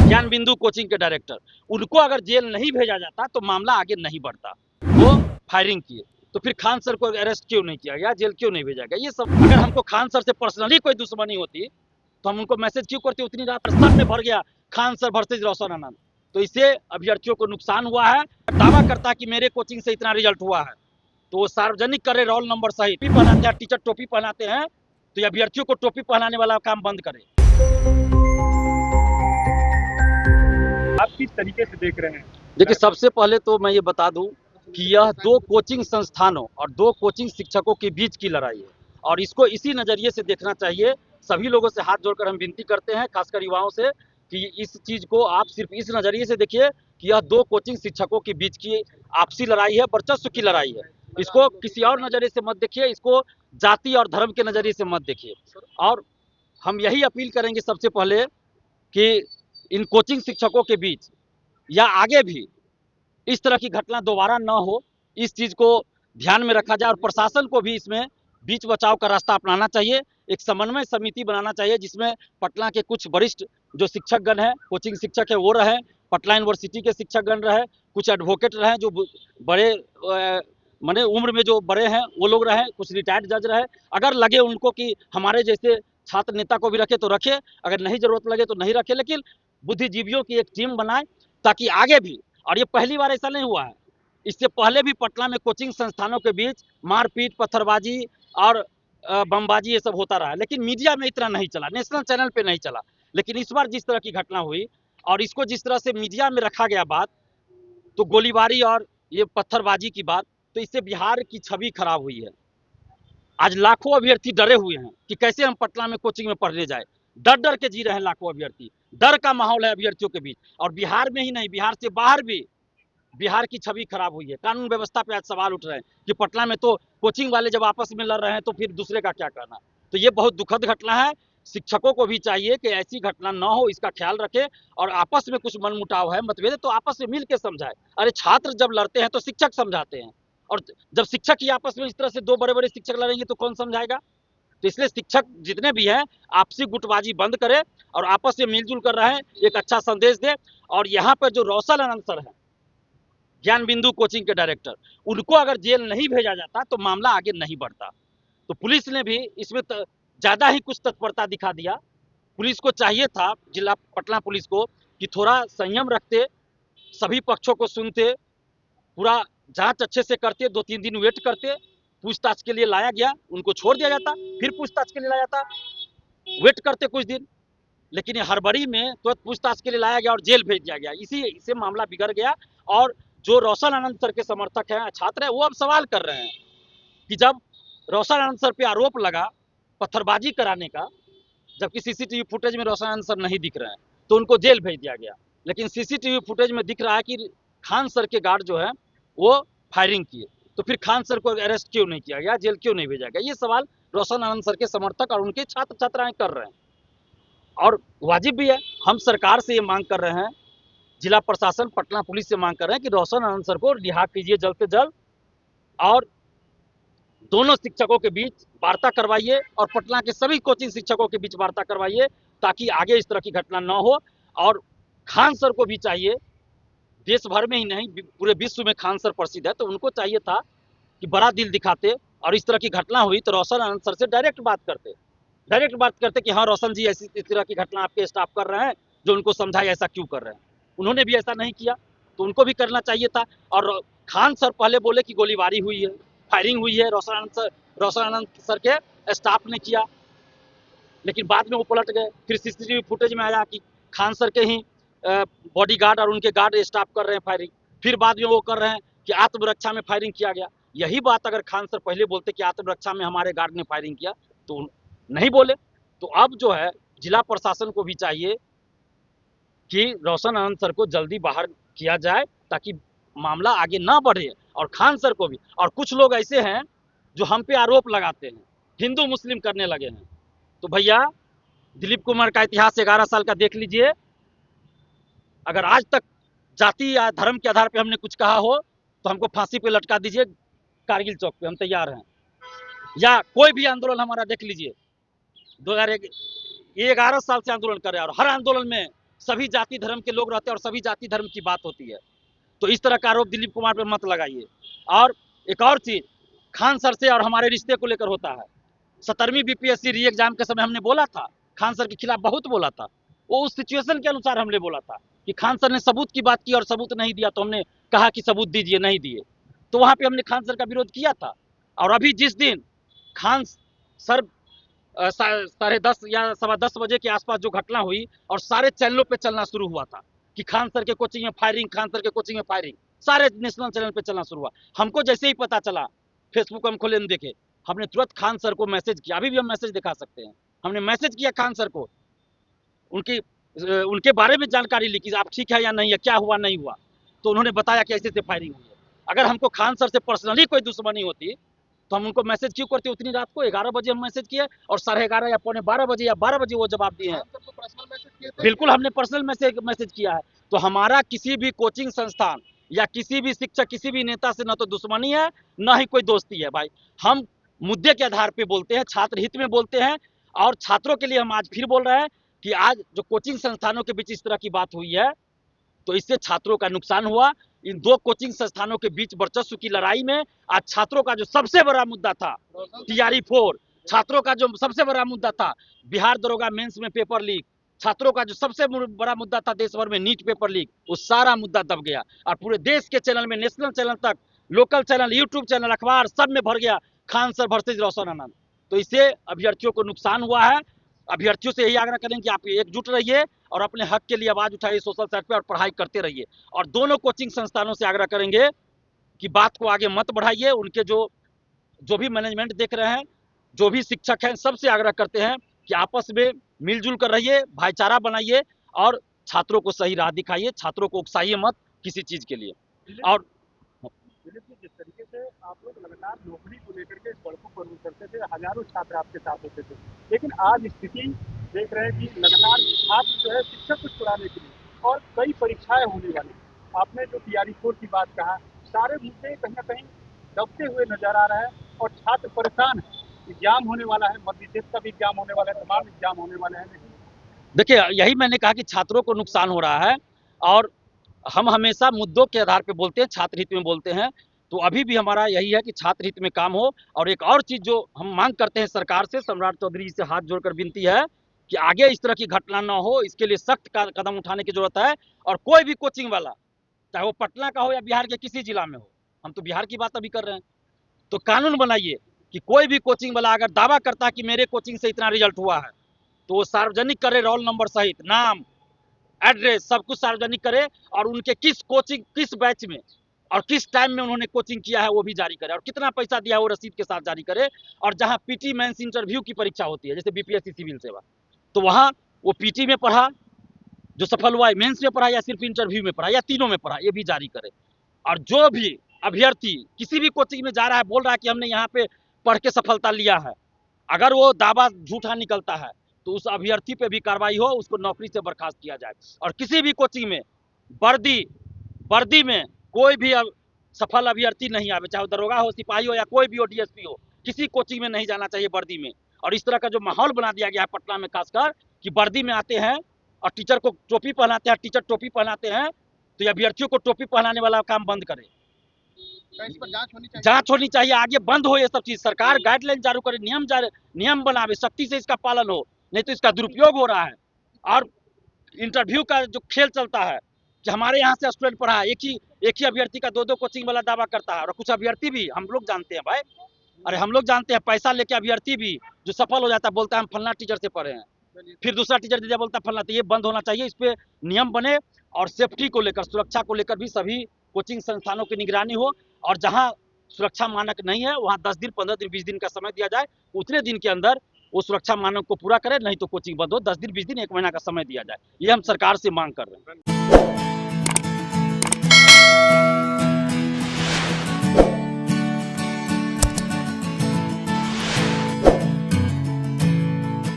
ज्ञान बिंदु कोचिंग के डायरेक्टर, उनको अगर जेल नहीं भेजा जाता तो मामला आगे नहीं बढ़ता। वो फायरिंग किए तो फिर खान सर को अरेस्ट क्यों नहीं किया गया, जेल क्यों नहीं भेजा गया? ये सब अगर हमको खान सर से पर्सनली कोई दुश्मनी होती तो हम उनको मैसेज क्यों करते? उतनी रात सब में भर गया खान सर वर्सेज रोशन आनंद। तो इससे अभ्यर्थियों को नुकसान हुआ है। दावा करता कि मेरे कोचिंग से इतना रिजल्ट हुआ है तो वो सार्वजनिक करे रोल नंबर सहित। टोपी पहनाते हैं, टीचर टोपी पहनाते हैं तो ये अभ्यर्थियों को टोपी पहनाने वाला काम बंद करे। आप किस तरीके से देख रहे हैं? देखिए, सबसे पहले तो मैं ये बता दूं कि यह दो कोचिंग संस्थानों और दो कोचिंग शिक्षकों के बीच की लड़ाई है और इसको इसी नज़रिए से देखना चाहिए। सभी लोगों से हाथ जोड़कर हम विनती करते हैं, खासकर युवाओं से, कि इस चीज़ को आप सिर्फ इस नज़रिए से देखिए कि यह दो कोचिंग शिक्षकों के बीच की आपसी लड़ाई है, वर्चस्व की लड़ाई है। इसको किसी और नज़रिए से मत देखिए, इसको जाति और धर्म के नज़रिए से मत देखिए। और हम यही अपील करेंगे सबसे पहले कि इन कोचिंग शिक्षकों के बीच या आगे भी इस तरह की घटना दोबारा न हो, इस चीज़ को ध्यान में रखा जाए और प्रशासन को भी इसमें बीच बचाव का रास्ता अपनाना चाहिए। एक समन्वय समिति बनाना चाहिए जिसमें पटना के कुछ वरिष्ठ जो शिक्षकगण हैं, कोचिंग शिक्षक है वो रहे, पटना यूनिवर्सिटी के शिक्षकगण रहे, कुछ एडवोकेट रहे जो बड़े माने उम्र में जो बड़े हैं वो लोग रहे, कुछ रिटायर्ड जज रहे। अगर लगे उनको कि हमारे जैसे छात्र नेता को भी रखे तो रखे, अगर नहीं जरूरत लगे तो नहीं रखे, लेकिन बुद्धिजीवियों की एक टीम बनाए ताकि आगे भी, और ये पहली बार ऐसा नहीं हुआ है, इससे पहले भी पटना में कोचिंग संस्थानों के बीच मारपीट, पत्थरबाजी और बमबाजी ये सब होता रहा, लेकिन मीडिया में इतना नहीं चला, नेशनल चैनल पे नहीं चला। लेकिन इस बार जिस तरह की घटना हुई और इसको जिस तरह से मीडिया में रखा गया बात, तो गोलीबारी और ये पत्थरबाजी की बात, तो इससे बिहार की छवि खराब हुई है। आज लाखों अभ्यर्थी डरे हुए हैं कि कैसे हम पटना में कोचिंग में पढ़ने जाए, डर डर के जी रहे हैं लाखों अभ्यर्थी। डर का माहौल है अभ्यर्थियों के बीच, और बिहार में ही नहीं, बिहार से बाहर भी बिहार की छवि खराब हुई है। कानून व्यवस्था पे आज सवाल उठ रहे हैं कि पटना में तो कोचिंग वाले जब आपस में लड़ रहे हैं तो फिर दूसरे का क्या करना। तो ये बहुत दुखद घटना है। शिक्षकों को भी चाहिए कि ऐसी घटना न हो, इसका ख्याल रखे, और आपस में कुछ मनमुटाव है, मतभेद है, तो आपस में मिल के समझाए। अरे छात्र जब लड़ते हैं तो शिक्षक समझाते हैं, और जब शिक्षक ही आपस में इस तरह से दो बड़े बड़े शिक्षक लड़ेंगे तो कौन समझाएगा? तो इसलिए शिक्षक जितने भी हैं आपसी गुटबाजी बंद करें और आपस में मिलजुल कर रहें, एक अच्छा संदेश दे। और यहाँ पर जो रोशन आनंद सर हैं, ज्ञान बिंदु कोचिंग के डायरेक्टर, उनको अगर जेल नहीं भेजा जाता तो मामला आगे नहीं बढ़ता। तो पुलिस ने भी इसमें ज़्यादा ही कुछ तत्परता दिखा दिया। पुलिस को चाहिए था, जिला पटना पुलिस को, कि थोड़ा संयम रखते, सभी पक्षों को सुनते, पूरा जांच अच्छे से करते, 2-3 दिन वेट करते, पूछताछ के लिए लाया गया, उनको छोड़ दिया जाता, फिर पूछताछ के लिए लाया जाता, वेट करते कुछ दिन। लेकिन ये हड़बड़ी में तुरंत पूछताछ के लिए लाया गया और जेल भेज दिया गया, इसी से मामला बिगड़ गया। और जो रोशन आनंद सर के समर्थक हैं, छात्र हैं, वो अब सवाल कर रहे हैं कि जब रोशन आनंद सर पे आरोप लगा पत्थरबाजी कराने का, जबकि सीसीटीवी फुटेज में रोशन आनंद सर नहीं दिख रहे हैं, तो उनको जेल भेज दिया गया। लेकिन सीसीटीवी फुटेज में दिख रहा है कि खान सर के गार्ड जो है वो फायरिंग किए, तो फिर खान सर को अरेस्ट क्यों नहीं किया गया, जेल क्यों नहीं भेजा गया? ये सवाल रोशन आनंद सर के समर्थक और उनके छात्र छात्राएं कर रहे हैं, और वाजिब भी है। हम सरकार से ये मांग कर रहे हैं, जिला प्रशासन, पटना पुलिस से मांग कर रहे हैं कि रोशन आनंद सर को रिहा कीजिए जल्द से जल्द, और दोनों शिक्षकों के बीच वार्ता करवाइए और पटना के सभी कोचिंग शिक्षकों के बीच वार्ता करवाइए, ताकि आगे इस तरह की घटना न हो। और खान सर को भी चाहिए, देश भर में ही नहीं पूरे विश्व में खान सर प्रसिद्ध है, तो उनको चाहिए था कि बड़ा दिल दिखाते, और इस तरह की घटना हुई तो रोशन आनंद सर से डायरेक्ट बात करते कि हाँ रोशन जी, ऐसी इस तरह की घटना आपके स्टाफ कर रहे हैं, जो उनको समझाए ऐसा क्यों कर रहे हैं। उन्होंने भी ऐसा नहीं किया, तो उनको भी करना चाहिए था। और खान सर पहले बोले कि गोलीबारी हुई है, फायरिंग हुई है, रोशन आनंद सर के स्टाफ ने किया, लेकिन बाद में वो पलट गए। फिर सीसीटीवी फुटेज में आया कि खान सर के ही बॉडीगार्ड और उनके गार्ड स्टाफ कर रहे हैं फायरिंग। फिर बाद में वो कर रहे हैं कि आत्मरक्षा में फायरिंग किया गया। यही बात अगर खान सर पहले बोलते कि आत्मरक्षा में हमारे गार्ड ने फायरिंग किया, तो नहीं बोले। तो अब जो है जिला प्रशासन को भी चाहिए कि रोशन आनंद सर को जल्दी बाहर किया जाए, ताकि मामला आगे ना बढ़े। और खान सर को भी, और कुछ लोग ऐसे हैं जो हम पे आरोप लगाते हैं, हिंदू मुस्लिम करने लगे हैं। तो भैया, दिलीप कुमार का इतिहास 11 साल का देख लीजिए। अगर आज तक जाति या धर्म के आधार पे हमने कुछ कहा हो तो हमको फांसी पे लटका दीजिए कारगिल चौक पे, हम तैयार हैं। या कोई भी आंदोलन हमारा देख लीजिए, 2011 साल से आंदोलन कर रहे हैं, और हर आंदोलन में सभी जाति धर्म के लोग रहते हैं और सभी जाति धर्म की बात होती है। तो इस तरह का आरोप दिलीप कुमार पे मत लगाइए। और एक और चीज, खान सर से और हमारे रिश्ते को लेकर होता है। 17वीं बीपीएससी री एग्जाम के समय हमने बोला था, खान सर के खिलाफ बहुत बोला था। वो उस सिचुएशन के अनुसार हमने बोला था कि खान सर ने सबूत की बात की और सबूत नहीं दिया, तो हमने कहा कि सबूत दीजिए, नहीं दिए, तो वहां पे हमने खान सर का विरोध किया था। और अभी जिस दिन खान सर 10:30 या 10:15 बजे के आसपास जो घटना हुई और सारे चैनलों पे चलना शुरू हुआ था कि खान सर के कोचिंग में फायरिंग, खान सर के कोचिंग में फायरिंग, सारे नेशनल चैनल पे चलना शुरू हुआ। हमको जैसे ही पता चला, फेसबुक हम खोले देखे, हमने तुरंत खान सर को मैसेज किया। अभी भी हम मैसेज दिखा सकते हैं। हमने मैसेज किया खान सर को, उनके बारे में जानकारी ली कि आप ठीक है या नहीं है, क्या हुआ नहीं हुआ। तो उन्होंने बताया कि ऐसे ऐसे फायरिंग हुई है। अगर हमको खान सर से पर्सनली कोई दुश्मनी होती तो हम उनको मैसेज क्यों करते उतनी रात को? 11 बजे हम मैसेज किए और 11:30 या 11:45 बजे या 12 बजे वो जवाब दिए हैं। बिल्कुल हमने पर्सनल मैसेज किया है। तो हमारा किसी भी कोचिंग संस्थान या किसी भी शिक्षक, किसी भी नेता से न तो दुश्मनी है, न ही कोई दोस्ती है भाई। हम मुद्दे के आधार पे बोलते हैं, छात्र हित में बोलते हैं। और छात्रों के लिए हम आज फिर बोल रहे हैं कि आज जो कोचिंग संस्थानों के बीच इस तरह की बात हुई है, तो इससे छात्रों का नुकसान हुआ। इन दो कोचिंग संस्थानों के बीच वर्चस्व की लड़ाई में आज छात्रों का जो सबसे बड़ा मुद्दा था टीआरई 4, छात्रों का जो सबसे बड़ा मुद्दा था बिहार दरोगा मेंस में पेपर लीक, छात्रों का जो सबसे बड़ा मुद्दा था देश भर में नीट पेपर लीक, वो सारा मुद्दा दब गया। और पूरे देश के चैनल में, नेशनल चैनल तक, लोकल चैनल, यूट्यूब चैनल, अखबार, सब में भर गया खान सर वर्सेज रोशन आनंद। तो इससे अभ्यर्थियों को नुकसान हुआ है। अभ्यर्थियों से यही आग्रह करें कि आप एकजुट रहिए और अपने हक के लिए आवाज उठाइए सोशल साइट पे और पढ़ाई करते रहिए। और दोनों कोचिंग संस्थानों से आग्रह करेंगे कि बात को आगे मत बढ़ाइए। उनके जो भी मैनेजमेंट देख रहे हैं, जो भी शिक्षक हैं, सबसे आग्रह करते हैं कि आपस में मिलजुल कर रहिए, भाईचारा बनाइए और छात्रों को सही राह दिखाइए, छात्रों को उकसाइए मत किसी चीज के लिए। और जिस तरीके से आप लोग लगातार नौकरी को लेकर के सड़कों पर उतरते थे, हजारों छात्र आपके साथ होते थे, लेकिन आज स्थिति देख रहे हैं कि लगातार छात्र जो है शिक्षक को छुड़ाने के लिए और कई परीक्षाएं होने वाली। आपने जो टीआरई 4 की बात कहा, सारे मुद्दे कहीं ना कहीं दबते हुए नजर आ रहा है और छात्र परेशान है। एग्जाम होने वाला है, मध्य विशेष का भी एग्जाम होने वाला है, तमाम एग्जाम होने वाले हैं, लेकिन देखिए, यही मैंने कहा कि छात्रों को नुकसान हो रहा है और हम हमेशा मुद्दों के आधार पे बोलते हैं, छात्र हित में बोलते हैं। तो अभी भी हमारा यही है कि छात्र हित में काम हो। और एक और चीज जो हम मांग करते हैं सरकार से, सम्राट चौधरी जी से हाथ जोड़कर विनती है कि आगे इस तरह की घटना न हो, इसके लिए सख्त कदम उठाने की जरूरत है। और कोई भी कोचिंग वाला, चाहे वो पटना का हो या बिहार के किसी जिला में हो, हम तो बिहार की बात अभी कर रहे हैं, तो कानून बनाइए कि कोई भी कोचिंग वाला अगर दावा करता है कि मेरे कोचिंग से इतना रिजल्ट हुआ है, तो वो सार्वजनिक करे, रोल नंबर सहित, नाम, एड्रेस, सब कुछ सार्वजनिक करे और उनके किस कोचिंग, किस बैच में और किस टाइम में उन्होंने कोचिंग किया है वो भी जारी करे, और कितना पैसा दिया है वो रसीद के साथ जारी करे। और जहां पीटी मेंस इंटरव्यू की परीक्षा होती है, जैसे बीपीएससी सिविल सेवा, तो वहां वो पीटी में पढ़ा जो सफल हुआ है, मेंस में पढ़ा या सिर्फ इंटरव्यू में पढ़ा या तीनों में पढ़ा, ये भी जारी करे। और जो भी अभ्यर्थी किसी भी कोचिंग में जा रहा है, बोल रहा है कि हमने यहाँ पे पढ़ के सफलता लिया है, अगर वो दावा झूठा निकलता है तो उस अभ्यर्थी पे भी कार्रवाई हो, उसको नौकरी से बर्खास्त किया जाए। और किसी भी कोचिंग में वर्दी में कोई भी सफल अभ्यर्थी नहीं आवे, चाहे दरोगा हो, सिपाही हो या कोई भी हो, डीएसपी हो, किसी कोचिंग में नहीं जाना चाहिए वर्दी में। और इस तरह का जो माहौल बना दिया गया है पटना में खासकर, कि वर्दी में आते हैं और टीचर को टोपी पहनाते हैं, टीचर टोपी पहनाते हैं, तो ये अभ्यर्थियों को टोपी पहनाने वाला काम बंद करे। इस पर जांच होनी चाहिए, आगे बंद हो ये सब चीज, सरकार गाइडलाइन जारी करे, नियम बनावे, सख्ती से इसका पालन हो, नहीं तो इसका दुरुपयोग हो रहा है। और इंटरव्यू का जो खेल चलता है कि हमारे यहाँ से स्टूडेंट पढ़ा है, एक ही अभ्यर्थी का दो कोचिंग वाला दावा करता है। और कुछ अभ्यर्थी भी हम लोग जानते हैं भाई, अरे हम लोग जानते हैं, पैसा लेके अभ्यर्थी भी जो सफल हो जाता है बोलता है हम फलना टीचर से पढ़े हैं, फिर दूसरा टीचर दे दिया बोलता है फलना। तो ये बंद होना चाहिए, इस पे नियम बने और सेफ्टी को लेकर, सुरक्षा को लेकर भी सभी कोचिंग संस्थानों की निगरानी हो। और जहां सुरक्षा मानक नहीं है वहां 10 दिन, 15 दिन, 20 दिन का समय दिया जाए, उतने दिन के अंदर वो सुरक्षा मानक को पूरा करे, नहीं तो कोचिंग बंद हो। 10 दिन, 20 दिन, 1 महीना का समय दिया जाए, ये हम सरकार से मांग कर रहे हैं।